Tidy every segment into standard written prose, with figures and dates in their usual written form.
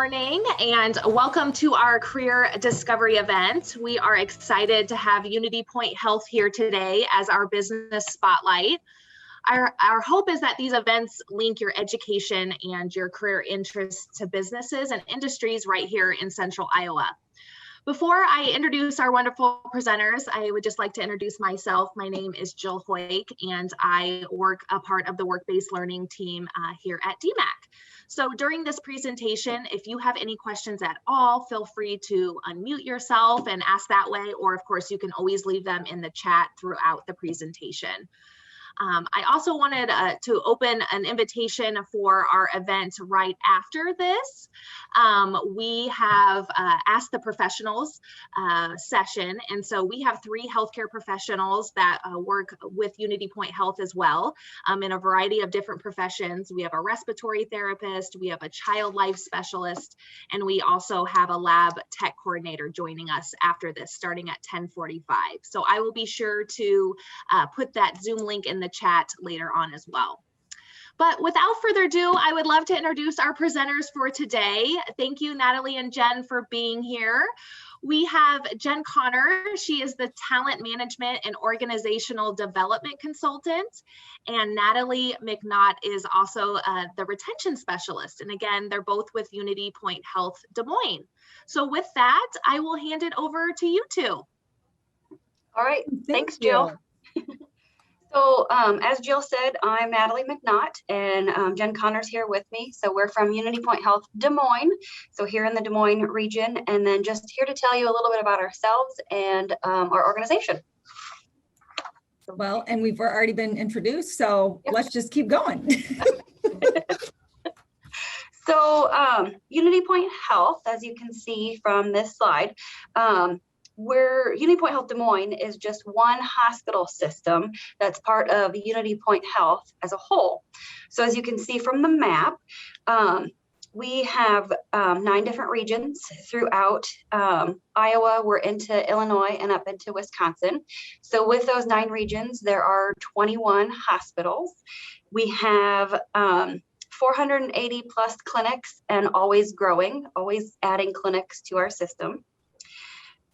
morning and welcome to our career discovery event. We are excited to have UnityPoint Health here today as our business spotlight. Our hope is that these events link your education and your career interests to businesses and industries right here in Central Iowa. Before I introduce our wonderful presenters, I would just like to introduce myself. My name is Jill Hoyk, and I work a part of the work-based learning team here at DMACC. So during this presentation, if you have any questions at all, feel free to unmute yourself and ask that way, or of course, you can always leave them in the chat throughout the presentation. I also wanted to open an invitation for our event right after this. We have Ask the Professionals session, and so we have 3 healthcare professionals that work with UnityPoint Health as well in a variety of different professions. We have a respiratory therapist, we have a child life specialist, and we also have a lab tech coordinator joining us after this, starting at 10:45. So I will be sure to put that Zoom link in the chat later on as well. But without further ado, I would love to introduce our presenters for today. Thank you, Natalie and Jen, for being here. We have Jen Connor. She is the Talent Management and Organizational Development Consultant. And Natalie McNaught is also the Retention Specialist. And again, they're both with UnityPoint Health Des Moines. So with that, I will hand it over to you two. All right, thanks, Jill. So as Jill said, I'm Natalie McNaught, and Jen Connor's here with me. So we're from UnityPoint Health Des Moines, so here in the Des Moines region, and then just here to tell you a little bit about ourselves and our organization. Well, and we've already been introduced, so yep. Let's just keep going. So UnityPoint Health, as you can see from this slide, UnityPoint Health Des Moines is just one hospital system that's part of UnityPoint Health as a whole. So as you can see from the map, we have 9 different regions throughout Iowa. We're into Illinois and up into Wisconsin. So with those 9 regions, there are 21 hospitals. We have 480 plus clinics and always growing, always adding clinics to our system.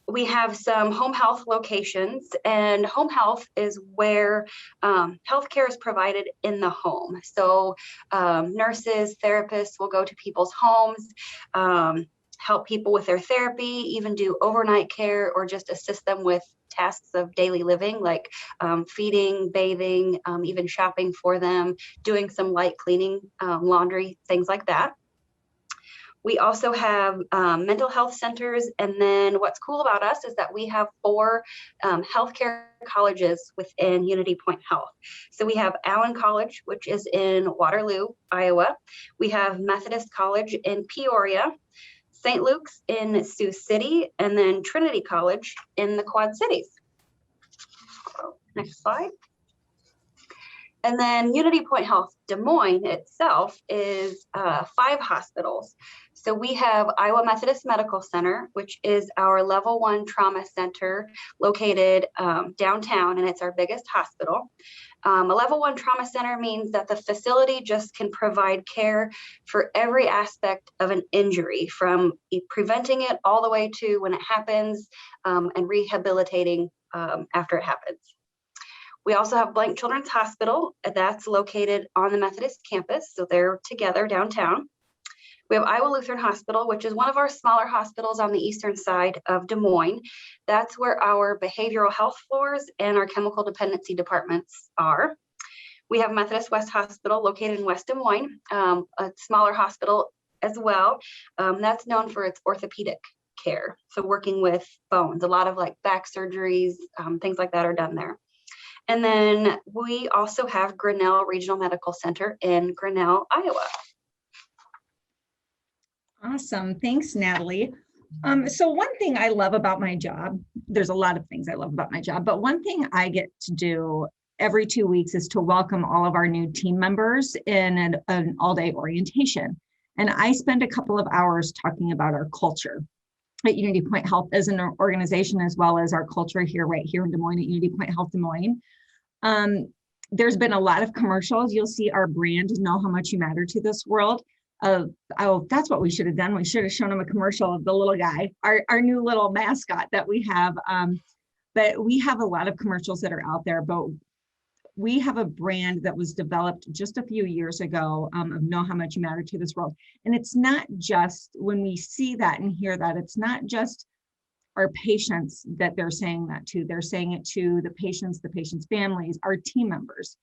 We have some home health locations, and home health is where healthcare is provided in the home. So nurses, therapists will go to people's homes, help people with their therapy, even do overnight care, or just assist them with tasks of daily living, like feeding, bathing, even shopping for them, doing some light cleaning, laundry, things like that. We also have mental health centers, and then what's cool about us is that we have 4 healthcare colleges within UnityPoint Health. So we have Allen College, which is in Waterloo, Iowa. We have Methodist College in Peoria, St. Luke's in Sioux City, and then Trinity College in the Quad Cities. Next slide. And then UnityPoint Health Des Moines itself is 5 hospitals. So we have Iowa Methodist Medical Center, which is our level 1 trauma center located downtown, and it's our biggest hospital. A level 1 trauma center means that the facility just can provide care for every aspect of an injury, from preventing it all the way to when it happens and rehabilitating after it happens. We also have Blank Children's Hospital that's located on the Methodist campus, so they're together downtown. We have Iowa Lutheran Hospital, which is one of our smaller hospitals on the eastern side of Des Moines. That's where our behavioral health floors and our chemical dependency departments are. We have Methodist West Hospital located in West Des Moines, a smaller hospital as well. That's known for its orthopedic care, so working with bones. A lot of like back surgeries, things like that are done there. And then we also have Grinnell Regional Medical Center in Grinnell, Iowa. Awesome. Thanks, Natalie. So one thing I love about my job, there's a lot of things I love about my job, but one thing I get to do every 2 weeks is to welcome all of our new team members in an all-day orientation. And I spend a couple of hours talking about our culture at UnityPoint Health as an organization, as well as our culture here, right here in Des Moines at UnityPoint Health Des Moines. There's been a lot of commercials. You'll see our brand, Know How Much You Matter to This World. oh, that's what we should have done. We should have shown them a commercial of the little guy, our new little mascot that we have. But we have a lot of commercials that are out there, but we have a brand that was developed just a few years ago of Know How Much You Matter to This World. And it's not just, when we see that and hear that, it's not just our patients that they're saying that to. They're saying it to the patients' families, our team members,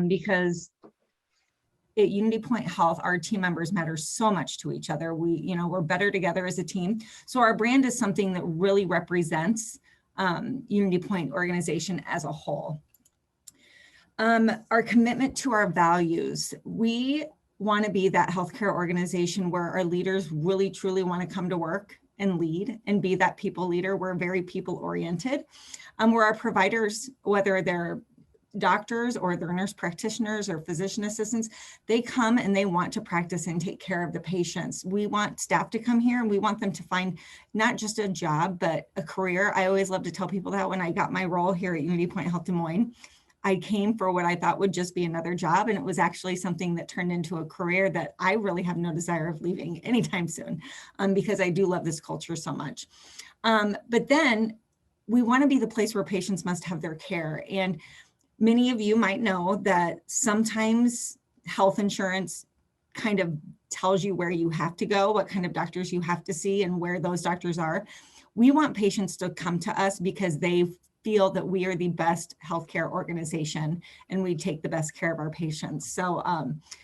because at UnityPoint Health, our team members matter so much to each other. We're better together as a team. So our brand is something that really represents UnityPoint organization as a whole. Our commitment to our values. We want to be that healthcare organization where our leaders really, truly want to come to work and lead and be that people leader. We're very people oriented. Where our providers, whether they're doctors or they're nurse practitioners or physician assistants, they come and they want to practice and take care of the patients. We want staff to come here and we want them to find not just a job, but a career. I always love to tell people that when I got my role here at UnityPoint Health Des Moines, I came for what I thought would just be another job. And it was actually something that turned into a career that I really have no desire of leaving anytime soon, because I do love this culture so much. But then we want to be the place where patients must have their care. And many of you might know that sometimes health insurance kind of tells you where you have to go, what kind of doctors you have to see and where those doctors are. We want patients to come to us because they feel that we are the best healthcare organization and we take the best care of our patients. So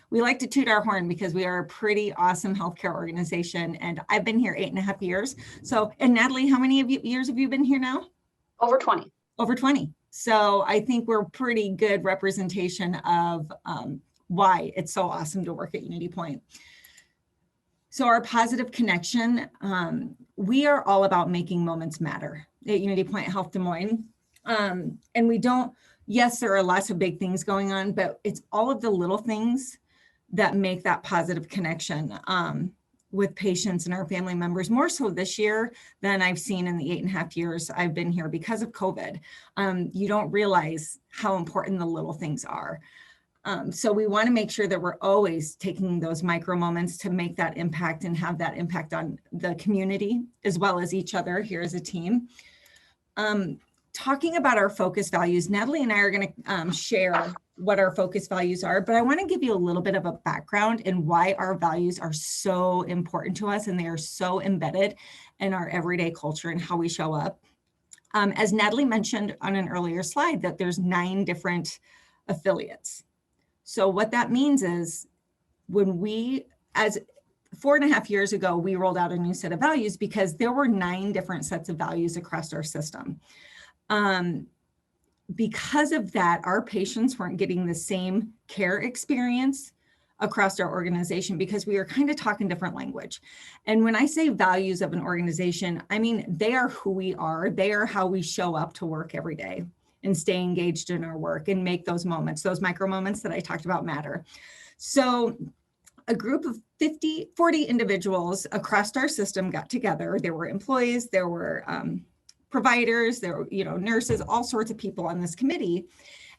we like to toot our horn because we are a pretty awesome healthcare organization. And I've been here 8.5 years. So, and Natalie, how many years have you been here now? Over 20. Over 20. So I think we're pretty good representation of why it's so awesome to work at UnityPoint. So our positive connection, we are all about making moments matter at UnityPoint Health Des Moines. And we don't, yes, there are lots of big things going on, but it's all of the little things that make that positive connection with patients and our family members, more so this year than I've seen in the 8.5 years I've been here because of COVID. You don't realize how important the little things are. So we want to make sure that we're always taking those micro moments to make that impact and have that impact on the community as well as each other here as a team. Talking about our focus values, Natalie and I are going to share what our focus values are, but I want to give you a little bit of a background in why our values are so important to us and they are so embedded in our everyday culture and how we show up. As Natalie mentioned on an earlier slide, that there's 9 different affiliates. So what that means is when we, as 4.5 years ago, we rolled out a new set of values because there were 9 different sets of values across our system. Because of that, our patients weren't getting the same care experience across our organization because we are kind of talking different language. And when I say values of an organization, I mean, they are who we are. They are how we show up to work every day and stay engaged in our work and make those moments, those micro moments that I talked about matter. So a group of 40 individuals across our system got together. There were employees, there were providers, there were nurses, all sorts of people on this committee.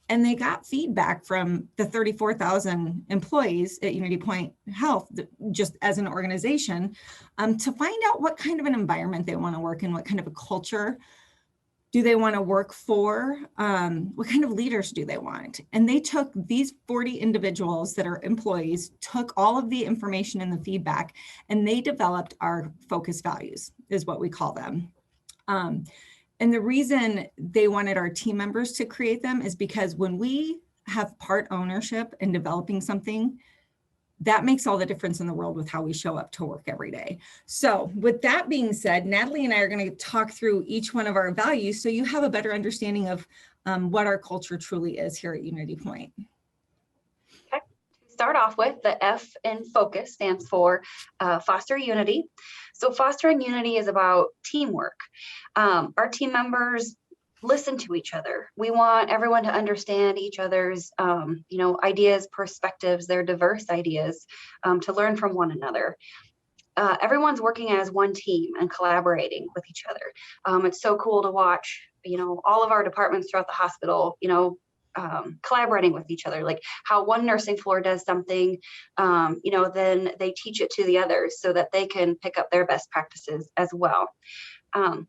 And they got feedback from the 34,000 employees at UnityPoint Health, just as an organization, to find out what kind of an environment they want to work in, what kind of a culture do they want to work for, what kind of leaders do they want? And they took these 40 individuals that are employees, took all of the information and the feedback, and they developed our focus values, is what we call them. And the reason they wanted our team members to create them is because when we have part ownership in developing something, that makes all the difference in the world with how we show up to work every day. So with that being said, Natalie and I are going to talk through each one of our values so you have a better understanding of what our culture truly is here at UnityPoint. Okay. To start off with, the F in focus stands for foster unity. So fostering unity is about teamwork. Our team members listen to each other. We want everyone to understand each other's, ideas, perspectives, their diverse ideas, to learn from one another. Everyone's working as one team and collaborating with each other. It's so cool to watch, all of our departments throughout the hospital, collaborating with each other, like how one nursing floor does something, then they teach it to the others so that they can pick up their best practices as well.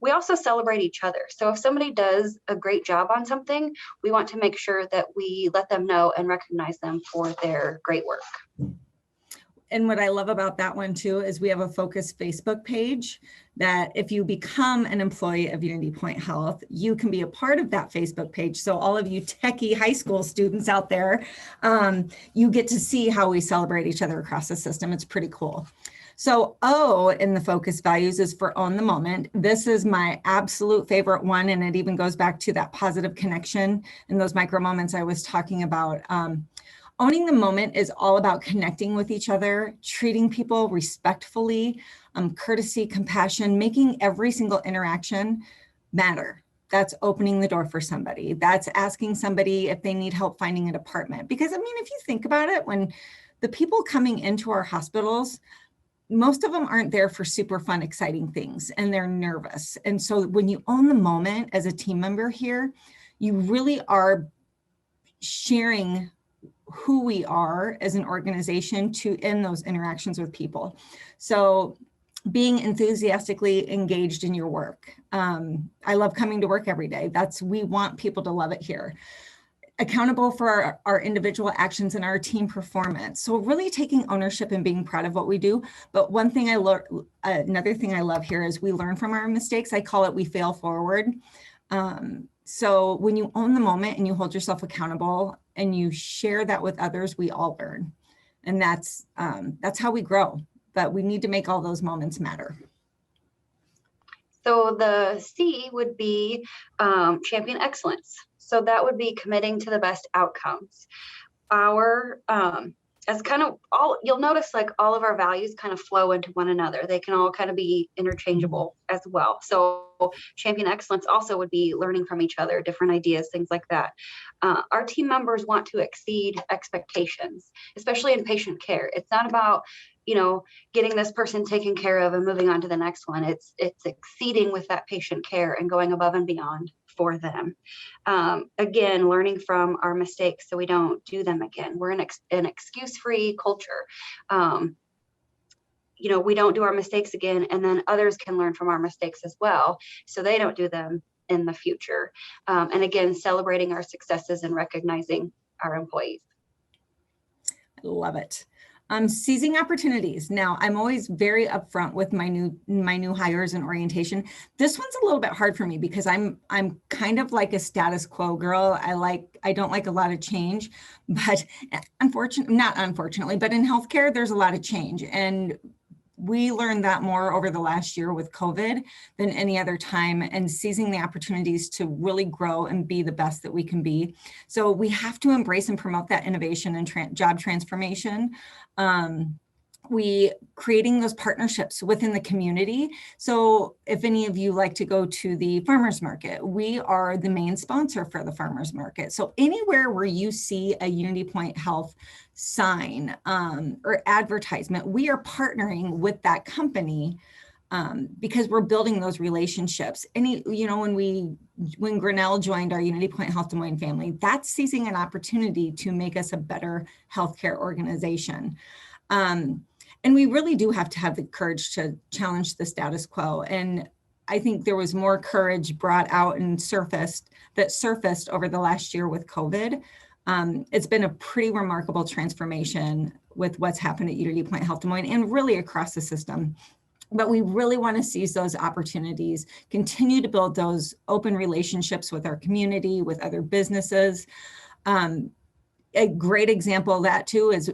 We also celebrate each other. So if somebody does a great job on something, we want to make sure that we let them know and recognize them for their great work. And what I love about that one too is we have a focused Facebook page that if you become an employee of UnityPoint Health, you can be a part of that Facebook page. So all of you techie high school students out there, you get to see how we celebrate each other across the system. It's pretty cool. So O in the focus values is for own the moment. This is my absolute favorite one. And it even goes back to that positive connection and those micro moments I was talking about. Owning the moment is all about connecting with each other, treating people respectfully, courtesy, compassion, making every single interaction matter. That's opening the door for somebody. That's asking somebody if they need help finding an apartment. Because I mean, if you think about it, when the people coming into our hospitals, most of them aren't there for super fun, exciting things, and they're nervous. And so when you own the moment as a team member here, you really are sharing who we are as an organization to end those interactions with people. So being enthusiastically engaged in your work. I love coming to work every day. We want people to love it here. Accountable for our individual actions and our team performance. So really taking ownership and being proud of what we do. But another thing I love here is we learn from our mistakes. I call it we fail forward. So when you own the moment and you hold yourself accountable and you share that with others, we all learn. And that's how we grow. But we need to make all those moments matter. So the C would be champion excellence. So that would be committing to the best outcomes. As kind of you'll notice like all of our values kind of flow into one another. They can all kind of be interchangeable as well. So champion excellence also would be learning from each other, different ideas, things like that. Our team members want to exceed expectations, especially in patient care. It's not about, getting this person taken care of and moving on to the next one. It's exceeding with that patient care and going above and beyond for them. Again, learning from our mistakes so we don't do them again. We're an excuse-free culture. We don't do our mistakes again, and then others can learn from our mistakes as well, so they don't do them in the future. And again, celebrating our successes and recognizing our employees. I love it. Seizing opportunities. Now, I'm always very upfront with my new hires and orientation. This one's a little bit hard for me because I'm kind of like a status quo girl. I don't like a lot of change, but not unfortunately, but in healthcare, there's a lot of change. And we learned that more over the last year with COVID than any other time, and seizing the opportunities to really grow and be the best that we can be. So we have to embrace and promote that innovation and job transformation. We creating those partnerships within the community. So if any of you like to go to the farmers market, we are the main sponsor for the farmers market. So anywhere where you see a UnityPoint Health sign or advertisement, we are partnering with that company because we're building those relationships. When Grinnell joined our UnityPoint Health Des Moines family, that's seizing an opportunity to make us a better healthcare organization. And we really do have to have the courage to challenge the status quo. And I think there was more courage brought out and surfaced over the last year with COVID. It's been a pretty remarkable transformation with what's happened at UnityPoint Health Des Moines and really across the system. But we really want to seize those opportunities, continue to build those open relationships with our community, with other businesses. A great example of that too is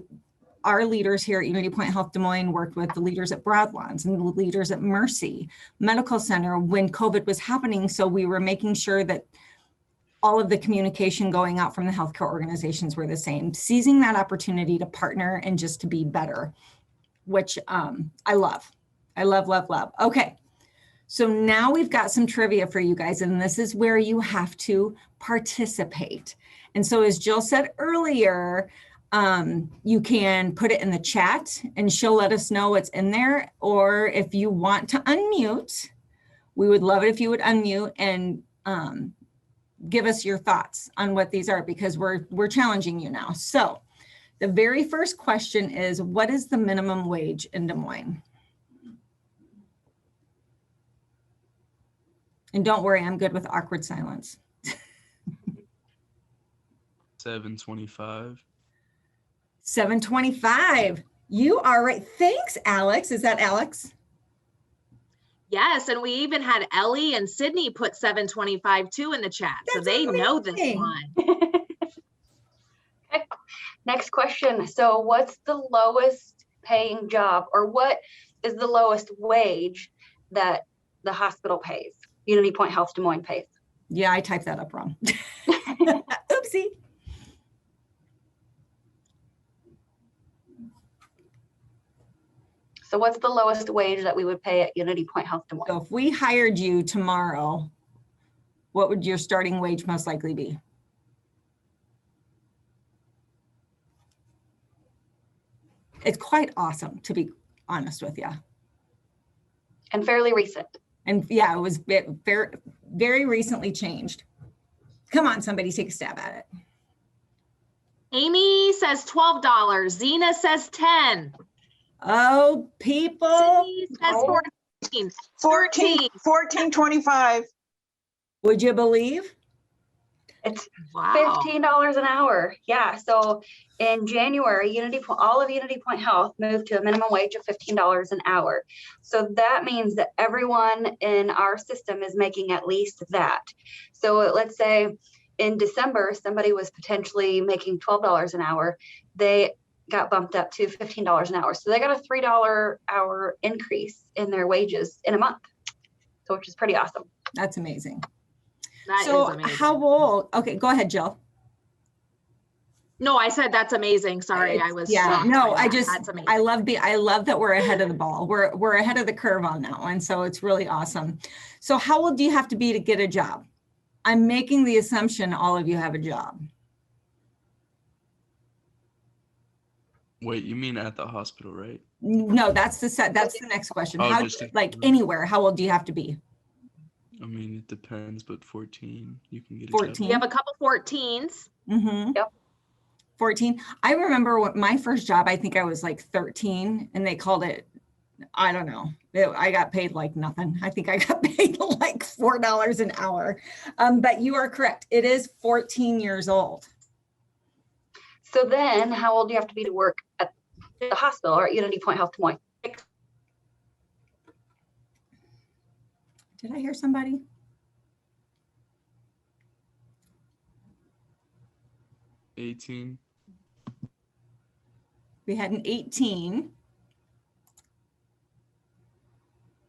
our leaders here at UnityPoint Health Des Moines worked with the leaders at Broadlawns and the leaders at Mercy Medical Center when COVID was happening. So we were making sure that all of the communication going out from the healthcare organizations were the same, seizing that opportunity to partner and just to be better, which I love. I love, love, love. Okay, so now we've got some trivia for you guys, and this is where you have to participate. And so as Jill said earlier, you can put it in the chat and she'll let us know what's in there. Or if you want to unmute, we would love it if you would unmute and give us your thoughts on what these are, because we're challenging you now. So the very first question is, what is the minimum wage in Des Moines? And don't worry, I'm good with awkward silence. $7.25. $7.25. You are right. Thanks, Alex. Is that Alex? Yes, and we even had Ellie and Sydney put 725 too in the chat. So they know this one. Okay. Next question. So what's the lowest paying job, or what is the lowest wage that the hospital pays? UnityPoint Health Des Moines pays. Yeah, I typed that up wrong. Oopsie. So what's the lowest wage that we would pay at UnityPoint Health Des Moines? So if we hired you tomorrow, what would your starting wage most likely be? It's quite awesome, to be honest with you. And fairly recent. And yeah, it was very, very recently changed. Come on, somebody take a stab at it. Amy says $12. Zena says 10. Oh, people. Sydney says 14. 14.25. Would you believe? It's Wow. $15 an hour. Yeah. So in January, all of UnityPoint Health moved to a minimum wage of $15 an hour. So that means that everyone in our system is making at least that. So let's say in December, somebody was potentially making $12 an hour. They got bumped up to $15 an hour. So they got a $3 hour increase in their wages in a month. So which is pretty awesome. That's amazing. That So is amazing. how old? Okay, go ahead, Jill. No, I said that's amazing. Sorry, I was. Yeah, shocked no, by I that. just, That's amazing. I love that we're ahead of the ball. We're ahead of the curve on that one. So it's really awesome. So how old do you have to be to get a job? I'm making the assumption all of you have a job. Wait, you mean at the hospital, right? No, that's the next question. Oh, How, just like anywhere, how old do you have to be? I mean, it depends, but 14, you can get a 14. We have a couple 14s. Mm-hmm. Yep. 14. I remember what my first job, I think I was like 13, and they called it, I don't know. I got paid like nothing. I think I got paid like $4 an hour. But you are correct. It is 14 years old. So then how old do you have to be to work at the hospital or at UnityPoint Health Des Moines? Did I hear somebody? $18. We had an 18.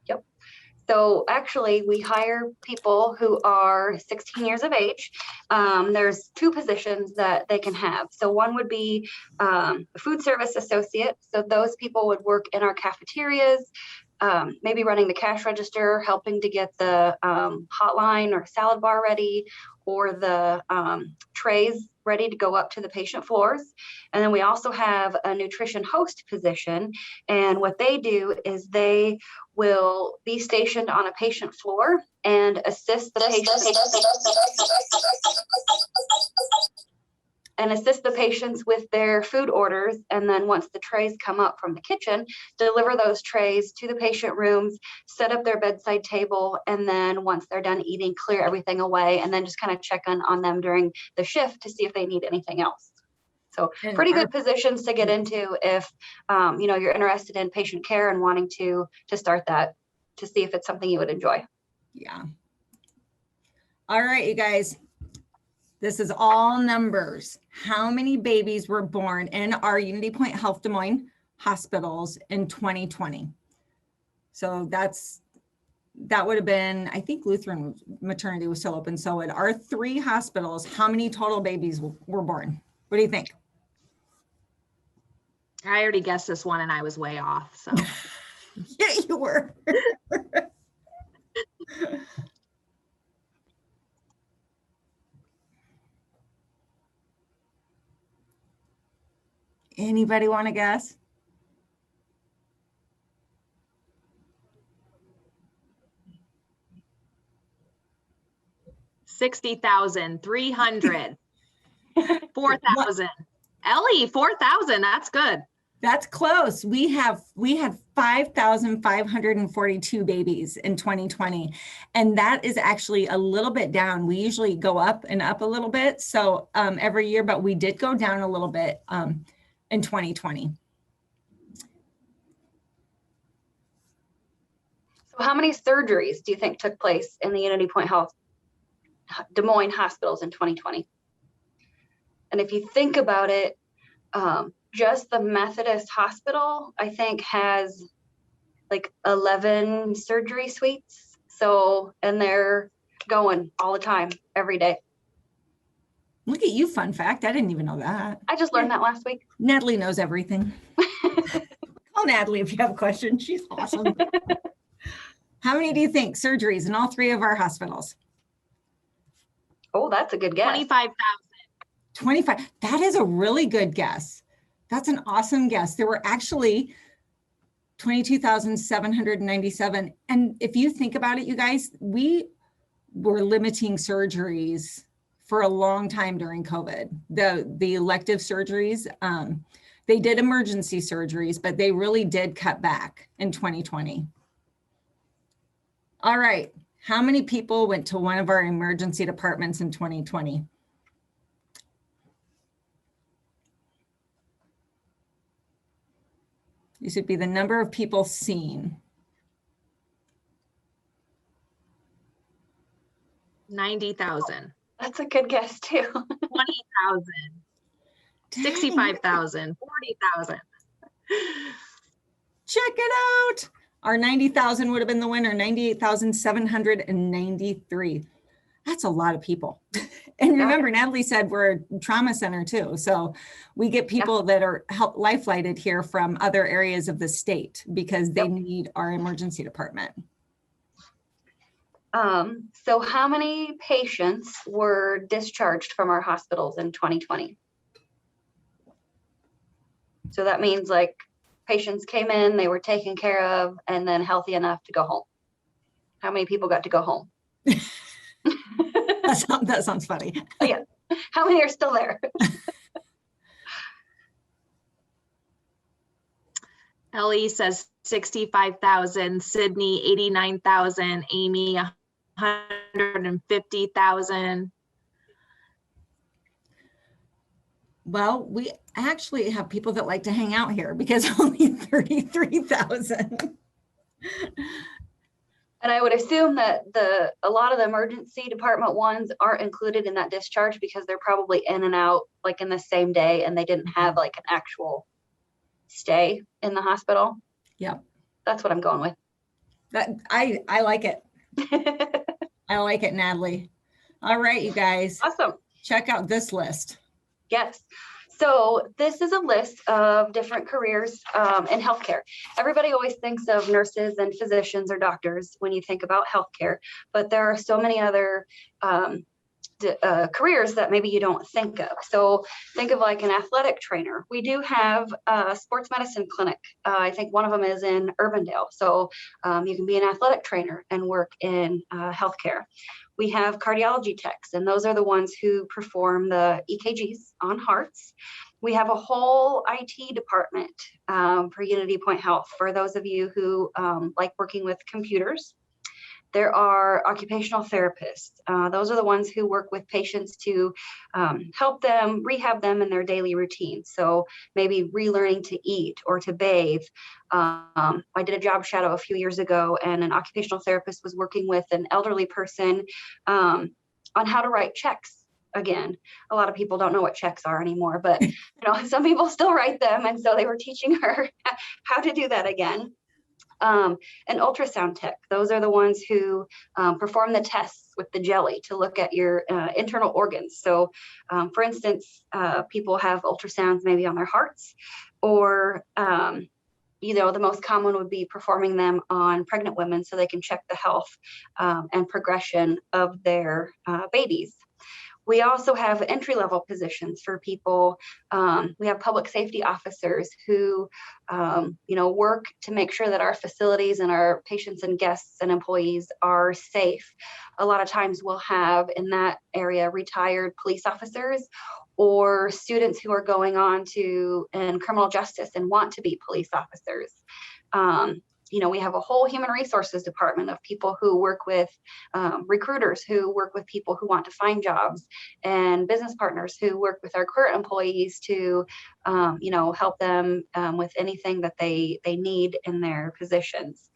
Yep. So actually we hire people who are 16 years of age. There's two positions that they can have. So one would be a food service associate. So those people would work in our cafeterias, maybe running the cash register, helping to get the hotline or salad bar ready, or the trays ready to go up to the patient floors. And then we also have a nutrition host position. And what they do is they will be stationed on a patient floor and assist the patients with their food orders. And then once the trays come up from the kitchen, deliver those trays to the patient rooms, set up their bedside table, and then once they're done eating, clear everything away, and then just kind of check on them during the shift to see if they need anything else. So pretty good positions to get into if you're interested in patient care and wanting to start that, to see if it's something you would enjoy. Yeah. All right, you guys. This is all numbers. How many babies were born in our UnityPoint Health Des Moines hospitals in 2020? So that would have been, I think Lutheran maternity was still open. So at our 3 hospitals, how many total babies were born? What do you think? I already guessed this one and I was way off. So Yeah, you were. Anybody want to guess? 60,300. 4,000. Ellie, 4,000. That's good. That's close. We had 5,542 babies in 2020, and that is actually a little bit down. We usually go up and up a little bit, so every year, but we did go down a little bit in 2020. So how many surgeries do you think took place in the UnityPoint Health Des Moines hospitals in 2020? And if you think about it, just the Methodist Hospital, I think, has like 11 surgery suites. So, and they're going all the time, every day. Look at you, fun fact. I didn't even know that. I just learned that last week. Natalie knows everything. Call Natalie if you have a question. She's awesome. How many do you think surgeries in all three of our hospitals? Oh, that's a good guess. 25,000. 25. That is a really good guess. That's an awesome guess. There were actually 22,797. And if you think about it, you guys, we were limiting surgeries for a long time during COVID. The elective surgeries, they did emergency surgeries, but they really did cut back in 2020. All right. How many people went to one of our emergency departments in 2020? These would be the number of people seen. 90,000. That's a good guess too. 20,000. 65,000. 40,000. Check it out. Our 90,000 would have been the winner, 98,793. That's a lot of people. And remember, Natalie said we're a trauma center too. So we get people that are life flighted here from other areas of the state because they need our emergency department. So how many patients were discharged from our hospitals in 2020? So that means like patients came in, they were taken care of, and then healthy enough to go home. How many people got to go home? That sounds funny. Yeah. How many are still there? Ellie says 65,000, Sydney 89,000, Amy 150,000. Well, we actually have people that like to hang out here because only 33,000. And I would assume that a lot of the emergency department ones aren't included in that discharge because they're probably in and out like in the same day and they didn't have like an actual stay in the hospital. Yep. That's what I'm going with. That I like it. I like it, Natalie. All right, you guys. Awesome. Check out this list. Yes. So this is a list of different careers in healthcare. Everybody always thinks of nurses and physicians or doctors when you think about healthcare, but there are so many other careers that maybe you don't think of. So think of like an athletic trainer. We do have a sports medicine clinic. I think one of them is in Urbandale. So you can be an athletic trainer and work in healthcare. We have cardiology techs, and those are the ones who perform the EKGs on hearts. We have a whole IT department for UnityPoint Health for those of you who like working with computers. There are occupational therapists. Those are the ones who work with patients to help them, rehab them in their daily routine. So maybe relearning to eat or to bathe. I did a job shadow a few years ago, and an occupational therapist was working with an elderly person on how to write checks. Again, a lot of people don't know what checks are anymore, but you know, some people still write them. And so they were teaching her how to do that again. An ultrasound tech. Those are the ones who perform the tests with the jelly to look at your internal organs. So for instance, people have ultrasounds maybe on their hearts, or you know, the most common would be performing them on pregnant women so they can check the health and progression of their babies. We also have entry-level positions for people. We have public safety officers who, work to make sure that our facilities and our patients and guests and employees are safe. A lot of times we'll have in that area retired police officers or students who are going on to in criminal justice and want to be police officers. We have a whole human resources department of people who work with recruiters, who work with people who want to find jobs, and business partners who work with our current employees to, help them with anything that they need in their positions.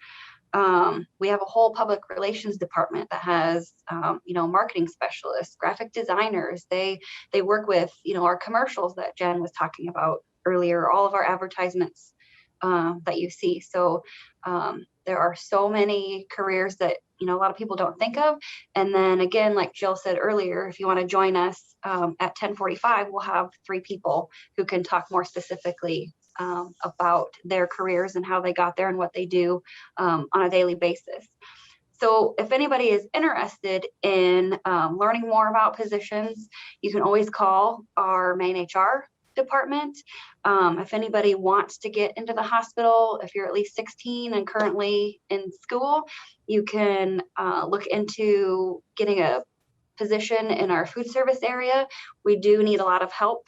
We have a whole public relations department that has, marketing specialists, graphic designers. They work with, our commercials that Jen was talking about earlier, all of our advertisements that you see. So there are so many careers that, a lot of people don't think of. And then again, like Jill said earlier, if you want to join us at 10:45, we'll have 3 people who can talk more specifically about their careers and how they got there and what they do on a daily basis. So if anybody is interested in learning more about positions, you can always call our main HR department. If anybody wants to get into the hospital, if you're at least 16 and currently in school, you can look into getting a position in our food service area. We do need a lot of help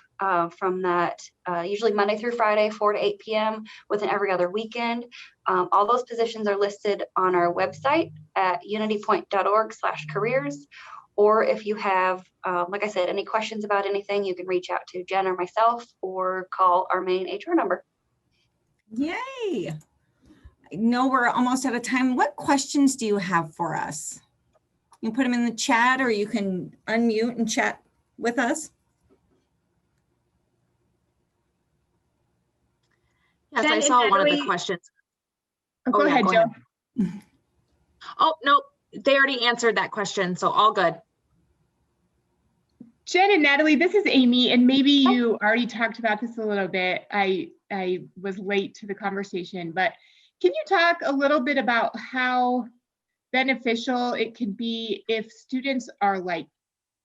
from that, usually Monday through Friday, 4 to 8 p.m. with an every other weekend. All those positions are listed on our website at unitypoint.org/careers. Or if you have, like I said, any questions about anything, you can reach out to Jen or myself or call our main HR number. Yay. I know we're almost out of time. What questions do you have for us? You can put them in the chat or you can unmute and chat with us. Yes, Jen I and saw one of the Natalie- questions. Go ahead, Jill. Oh, no, they already answered that question, so all good. Jen and Natalie, this is Amy, and maybe you already talked about this a little bit. I was late to the conversation, but can you talk a little bit about how beneficial it can be if students are like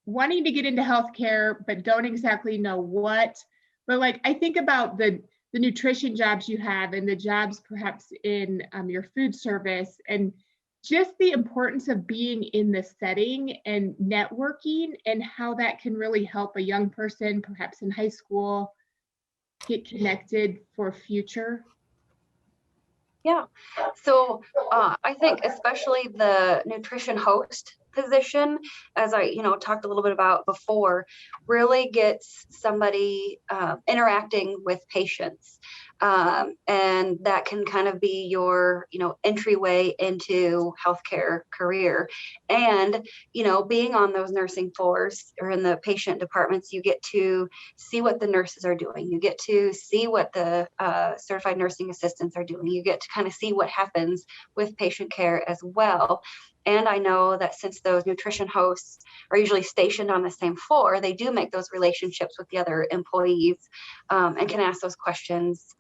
wanting to get into healthcare, but don't exactly know what? But like, I think about the nutrition jobs you have and the jobs perhaps in your food service, and just the importance of being in the setting and networking and how that can really help a young person, perhaps in high school, get connected for future. Yeah, so I think especially the nutrition host position, as I talked a little bit about before, really gets somebody interacting with patients, and that can kind of be your entryway into healthcare career. And being on those nursing floors or in the patient departments, you get to see what the nurses are doing, you get to see what the certified nursing assistants are doing, you get to kind of see what happens with patient care as well. And I know that since those nutrition hosts are usually stationed on the same floor, they do make those relationships with the other employees and can ask those questions,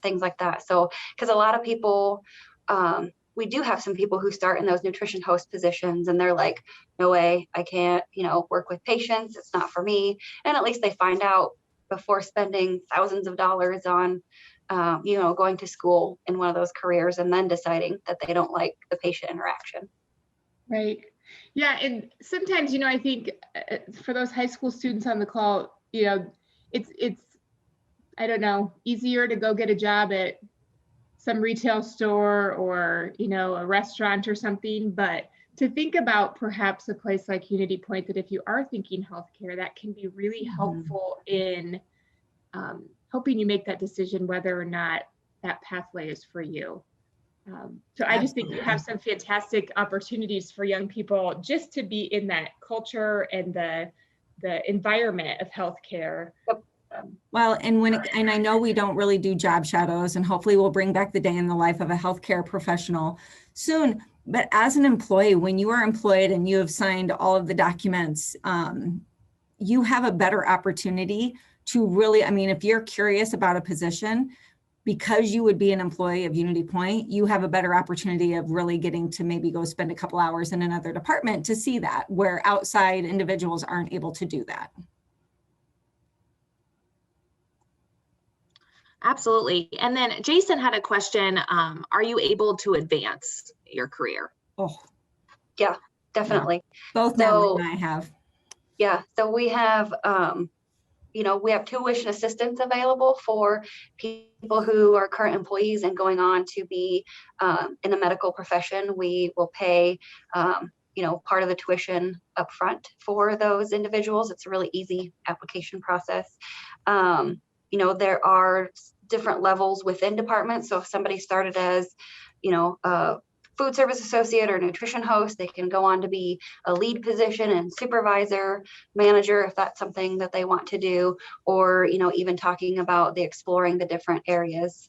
things like that. So, because a lot of people, we do have some people who start in those nutrition host positions and they're like, no way, I can't, work with patients. It's not for me. And at least they find out before spending thousands of dollars on going to school in one of those careers and then deciding that they don't like the patient interaction. Right. Yeah. And sometimes, I think for those high school students on the call, it's, I don't know, easier to go get a job at some retail store or, a restaurant or something. But to think about perhaps a place like UnityPoint, that if you are thinking healthcare, that can be really helpful in helping you make that decision whether or not that pathway is for you. So I just think you have some fantastic opportunities for young people just to be in that culture and the environment of healthcare. Well, and I know we don't really do job shadows, and hopefully we'll bring back the day in the life of a healthcare professional soon. But as an employee, when you are employed and you have signed all of the documents, you have a better opportunity to really, if you're curious about a position, because you would be an employee of UnityPoint, you have a better opportunity of really getting to maybe go spend a couple hours in another department to see that, where outside individuals aren't able to do that. Absolutely. And then Jason had a question. Are you able to advance your career? Oh, Yeah, definitely. both Natalie and I have. Yeah, so we have, we have tuition assistance available for people who are current employees and going on to be in the medical profession. We will pay, part of the tuition up front for those individuals. It's a really easy application process. There are different levels within departments. So if somebody started as, a food service associate or nutrition host, they can go on to be a lead position and supervisor, manager, if that's something that they want to do, or, even talking about exploring the different areas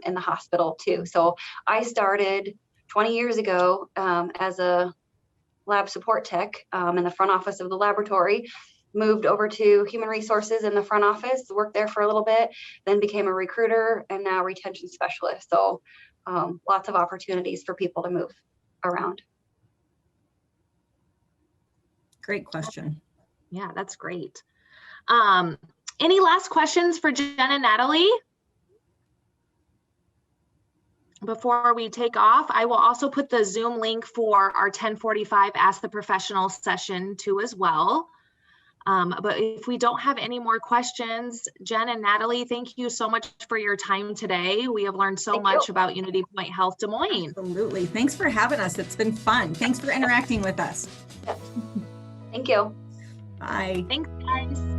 in the hospital too. So I started 20 years ago as a lab support tech in the front office of the laboratory, moved over to human resources in the front office, worked there for a little bit, then became a recruiter and now retention specialist. So lots of opportunities for people to move around. Great question. Yeah, that's great. Any last questions for Jen and Natalie? Before we take off, I will also put the Zoom link for our 10:45 Ask the Professional session too as well. But if we don't have any more questions, Jen and Natalie, thank you so much for your time today. We have learned so much about UnityPoint Health Des Moines. Absolutely. Thanks for having us. It's been fun. Thanks for interacting with us. Thank you. Bye. Thanks, guys.